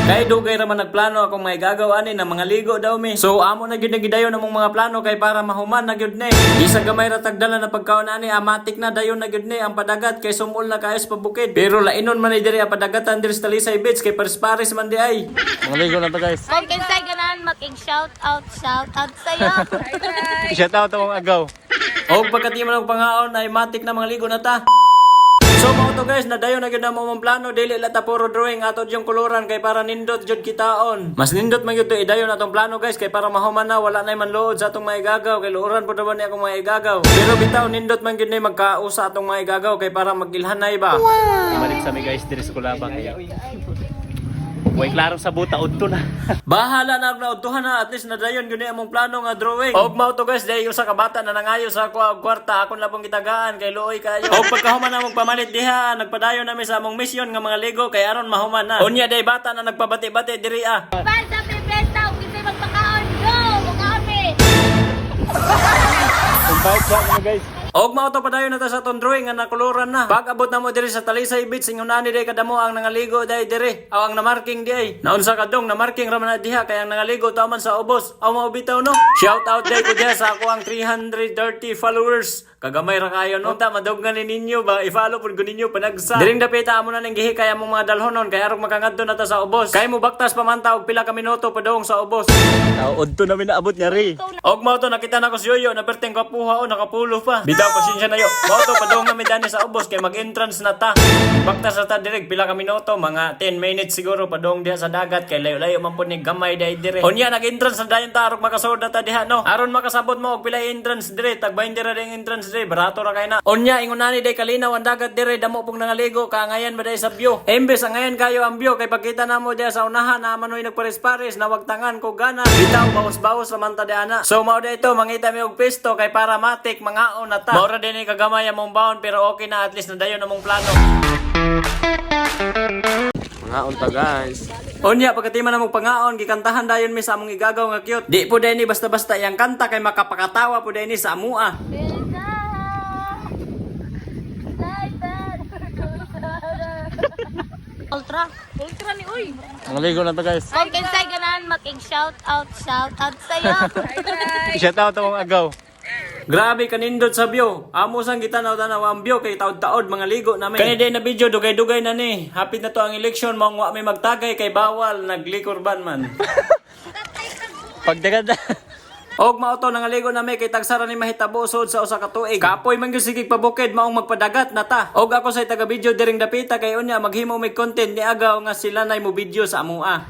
Kay dugay ra man nagplano akong may gagaw ani na mga ligo daw mi. So amo na gyud gidayon among mga plano kay para mahuman na gyud ni. Isa gamay ra tagdala na pagkaon ani amatik na dayon na gyud ni ang padagat kay sumol na kaayos pa bukid. Pero lainon man ni diri ang padagatan diri sa Talisay Beach kay pares-pares man di ay. Mga ligo na to guys. Kung kinsay ganan mag-shout out sa'yo. Shout out akong agaw. Og pagkati man og pangaon ay matik na mga ligo na ta. So mo to guys, nadayon na gyud na mo mong plano dili lata puro drawing ato yung kuluran kay para nindot jud kitaon. Mas nindot man gyud to idayon atong plano guys kay para mahuman na wala nay man luod sa atong mga igagaw kay luoran pud ni akong mga igagaw. Pero bitaw nindot man gyud ni magkausa atong mga igagaw kay para magilhanay ba. Balik sa mi guys diri sa Kulabang. Way klaro sa buta udto na. Bahala na og naudtuhan na at least nadayon gyud ni among plano nga drawing. Og mao to guys, dai usa ka bata na nangayo sa ako og kwarta akon labong gitagaan kay luoy kayo. Og pagkahuman na mong pamalit diha, nagpadayon nami sa among mission nga mga ligo kay aron mahuman na. Unya day bata na nagpabati-bati diri ah. Bye sa pipesta ug kinsay magpakaon. Go, mukhaon me. Invite sa mga guys. Og mao to padayon na ta sa atong drawing nga nakuluran na. Pag abot na mo diri sa Talisay Beach ingunani day kadamo ang nangaligo day diri. Aw ang namarking di ay. Naun sa kadong namarking ra man na diha kay ang nangaligo taman sa ubos. Aw mao bitaw no. Shout out day ko diha sa ako ang 330 followers. Kagamay ra kayo no. Ta maduggan ni ninyo ba i-follow pud ko ninyo panagsa. Diring dapita amo na ning gihi kay among mga dalhonon kay arog makangadto na ta sa ubos. Kay mo baktas pamanta og pila ka minuto padong sa ubos. Udto namin naabot niya ri. Og mao to nakita na ko si Yoyo na perteng kapuha o nakapulo pa. Bitaw pasensya na yo. Mao to padong kami dani sa ubos kay mag-entrance na ta. Baktas na ta direk pila ka minuto mga 10 minutes siguro padong diha sa dagat kay layo-layo man pud ni gamay dai dire. Unya nag-entrance na dayon ta arog makasud na ta diha no. Aron makasabot mo og pila entrance dire tag 20 ra ding entrance dire barato ra kay na. Unya ingunani dai kalinaw ang dagat dire damo pong nangaligo kaangayan ba dai sa view. Embes angayan kayo ang view kay pagkita namo diha sa unahan na manoy nagpares-pares na wag tangan ko gana. Bitaw bawas-bawas ra man ta diana. So mao dito mangita mi og pesto kay para matik mangaon na ta. Maura din ni kagamay among baon pero okay na at least nadayon among plano. Mangaon ta guys. Unya pagkati man among pangaon gikantahan dayon mi sa among igagaw nga cute. Di po ni basta-basta yang kanta kay makapakatawa po ni sa amua. Ultra ni uy. Mga ligo na to guys. Kung kinsay ganan mag-shout out sa'yo. Shout out akong agaw. Grabe kanindot sa view. Amo sang gitanaw-tanaw ang view kay taod-taod mga ligo namin. Kani day na video dugay-dugay na ni. Hapit na to ang election mao wa may magtagay kay bawal naglikorban man. Pagdagad na. Og mao to nangaligo na may kay tagsara ni mahitabo sud sa usa ka tuig. Kapoy man gyud sige pabukid maong magpadagat na ta. Og ako say taga video diring dapita kay unya maghimo mig content ni agaw nga sila nay mo video sa amua.